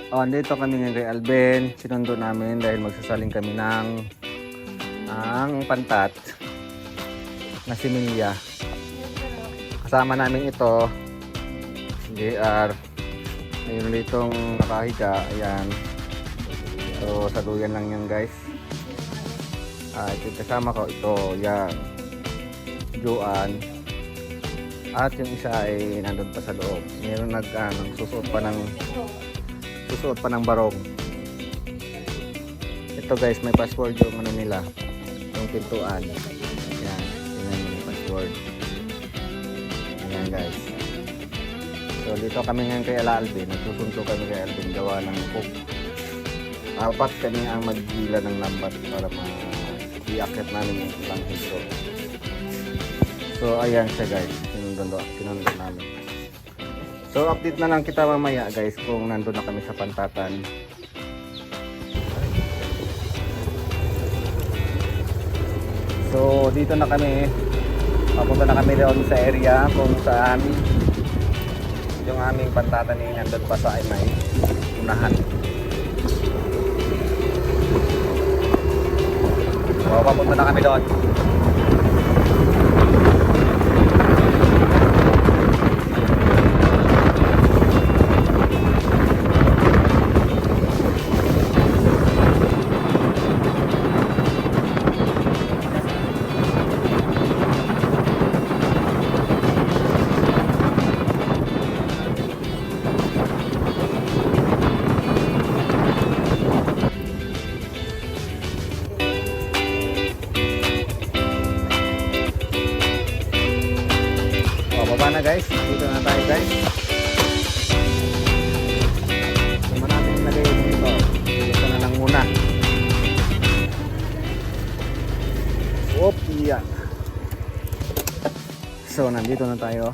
Oh, andito kami ngayon kay Alben. Sinundo namin dahil magsasaling kami ng ang pantat na si Milia. Kasama namin ito, si JR. Mayroon ditong nakahiga. Ayan. So, saluyan lang yan guys. Ito kasama ko. Ito, yan. Joan. At yung isa ay nandun pa sa loob. Mayroon susuot pa ng barong. Ito guys, may password yung ano nila, yung pintuan. Ayan, tingnan mo yung password. Ayan guys. So dito kami ngayon kay Alvin. Nagsusunto kami kay Alvin gawa ng cook. Apat kami ang magdila ng lambat para i-akit namin yung ilang hito. So ayan siya guys, sinundan namin. So update na lang kita mamaya guys kung nandun na kami sa pantatan. So dito na kami. Papunta na kami doon sa area kung saan yung aming pantatan ay nandun pa sa may unahan. So papunta na kami doon. Baba na guys, dito na tayo guys. Sama natin ilagay dito. Dito na lang muna. Iya. So nandito na tayo.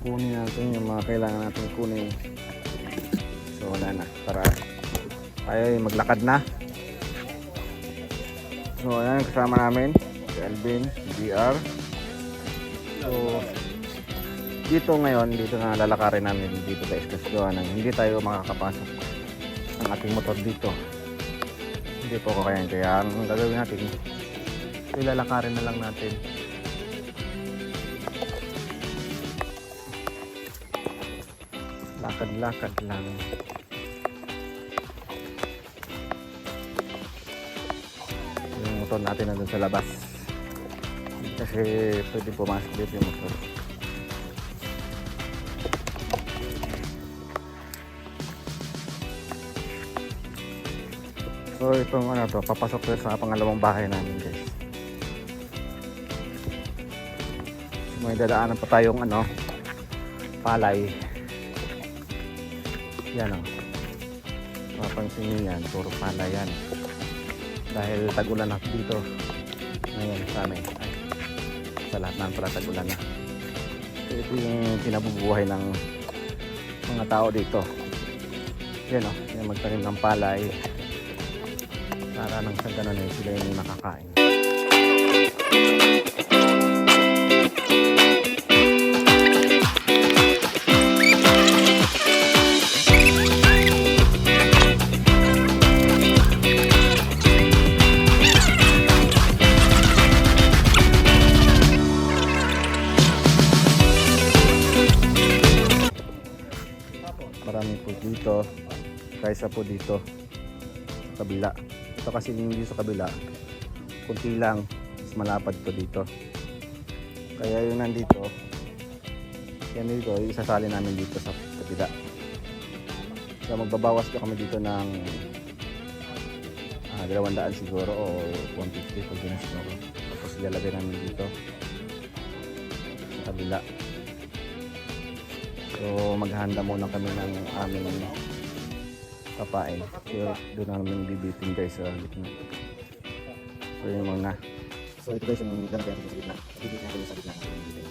Kunin natin yung mga kailangan natin kunin. So wala na, para tayo maglakad na. So ayan, kasama namin Alvin, DR. So dito ngayon, dito na lalakarin namin dito guys kasi gawa nang hindi tayo makakapasok ng ating motor dito. Hindi po kakayan, kaya ang gagawin natin, ilalakarin na lang natin. Lakad-lakad lang. Yung motor natin nandun sa labas. Kasi pwede pumasok dito yung motor. So itong ano to, papasok ko sa pangalawang bahay namin guys. May dadaanan pa tayong ano, palay. Yan o. Mapansin nyo yan, puro palay yan. Dahil tag-ulan na dito. Ngayon sa amin. Sa lahat ng pala tag-ulan na. So, ito yung kinabubuhay ng mga tao dito. Yan o, yung magtanim ng palay. Para nang sa ganun eh, sila yung nakakain. Marami po dito kaysa po dito sa kabila. Ito kasi hindi sa kabila, kunti lang, mas malapad to dito. Kaya yung nandito, yan dito, isasali namin dito sa kabila. So magbabawas ko kami dito ng 200 siguro o 150 kung ginasuro. Tapos ilalagay namin dito sa kabila. So maghahanda muna kami ng aming papain. So doon namin bibitin guys sa gitna. So yung mga. So ito guys yung gagawin natin sa gitna. Bibitin natin sa gitna natin dito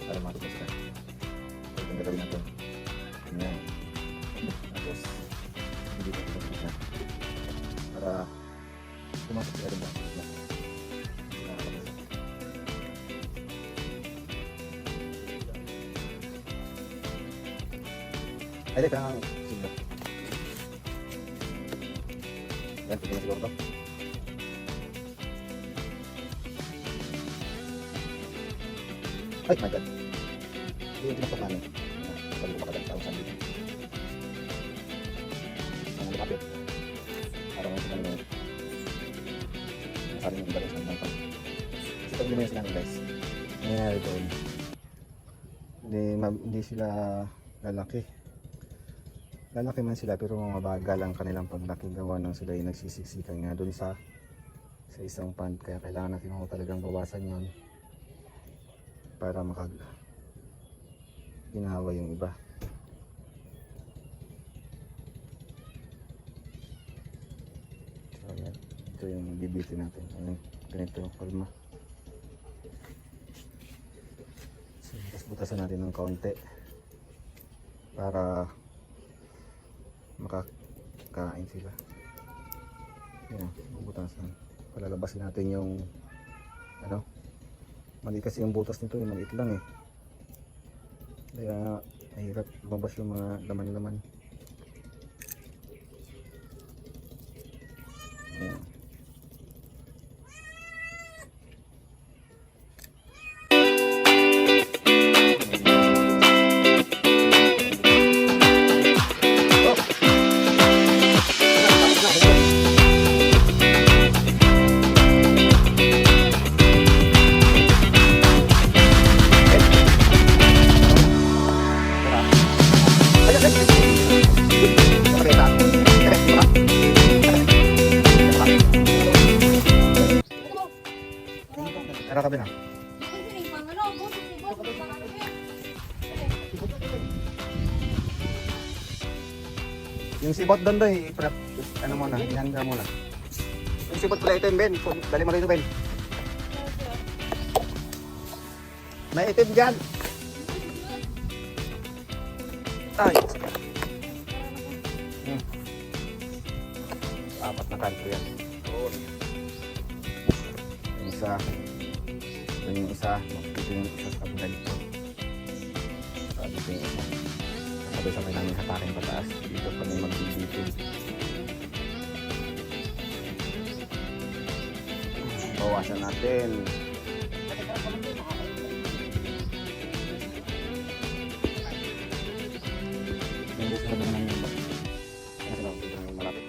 para matupos ka. So itong gagawin natin. Ayan. Tapos bibitin natin sa gitna para pumasok sa gitna. Ay, ito ang siglo. Yan, pwede na siguro to. Ay, my God. Hindi yung tinapok namin. Sabi ko makadang tao sa dito. Ang lumapit. Para mo sa kanila. Sabi ng iba rin sa kanila. Kasi pag lumayan sila guys. Nangyayari doon. Hindi sila lalaki. Lalaki man sila pero mabagal ang kanilang paglaki, gawa ng sila yung nagsisiksikan nga doon sa isang pond, kaya kailangan natin ako talagang bawasan yon para ginawa yung iba. So yan, ito yung bibitin natin. Ayun, ganito yung kalma. So, tapos butasan natin ng kaunti para makakain sila. Yan, bubutasan. Palalabasin natin yung ano, mali kasi yung butas nito, yung maliit lang eh. Kaya mahirap lumabas yung mga laman-laman. Yan. Tara ka na. Yung sibot doon doon, ano muna, ihanda muna. Yung sibot pala ito yung Ben, dali mo rito Ben. May itim dyan. Ay. Apat na kanto yan. Yung isa. Yung isa. Dito yung isa sa kabila dito. Dito yung isa. Sabay-sabay namin hatakin pataas. Dito pa may mag-dito. Bawasan natin. Hindi sila ba naman yung malapit.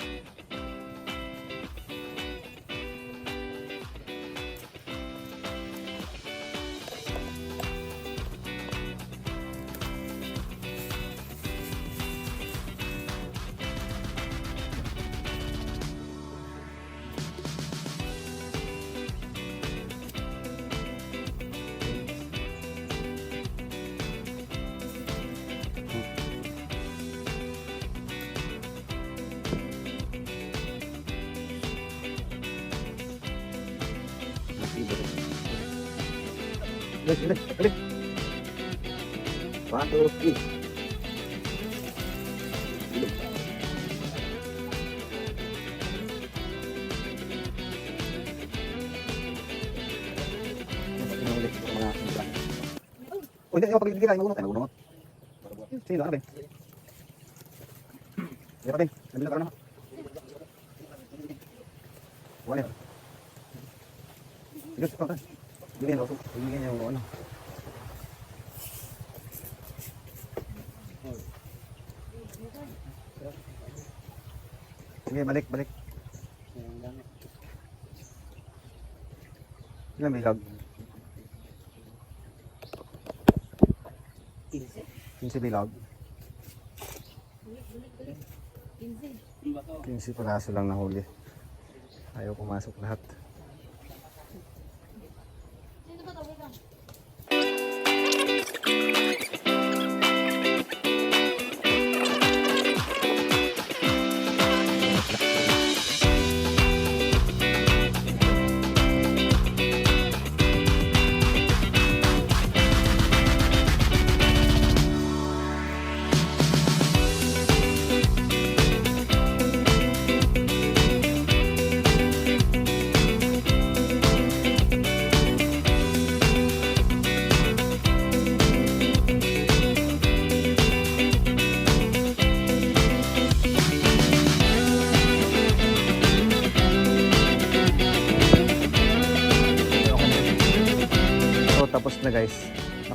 Balik. 1, 2, 3. Oh, hindi ako pag-ibigay kayo, magunot. Sino, ano ba? Hindi pa din, nabila ka na. Wala yun. Sige, sige, bigyan ako. Bigyan yung ano. Sige, balik. Ilan may log? 15 bilog. 15 piraso lang nahuli. Ayaw pumasok lahat.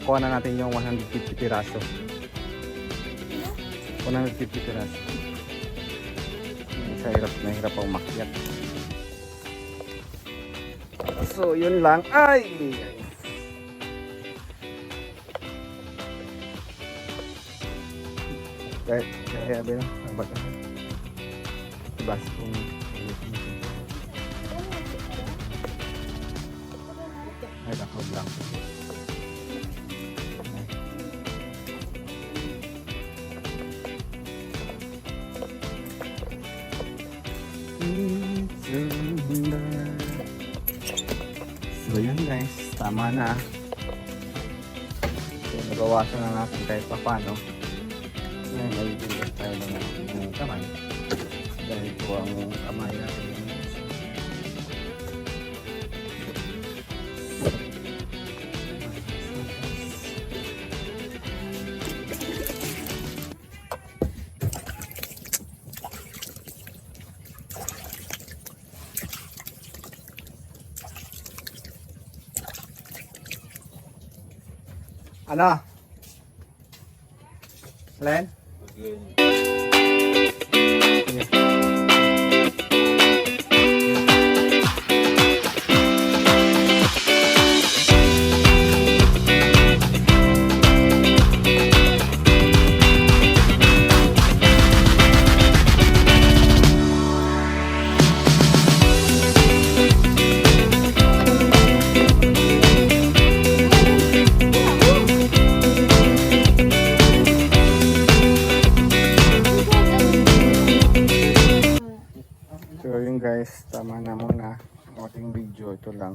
kuha na natin yung 150 piraso. 150 piraso. Sa hirap na hirap ang umakyat. So yun lang. Ay! Kaya ba yun? Ba't ako? Bas kung ay ako lang. So yun guys, tama na. So nagawasan na natin kahit pa paano. Ngayon nagiging tayo ng kamay. Dahil po ang kamay natin. Ano? Len? Sige. So yun guys, tama na muna ang ating video. Ito lang.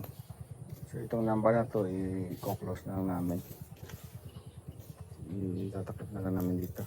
So itong number na to, i-close na lang namin. Itatakip na lang namin dito.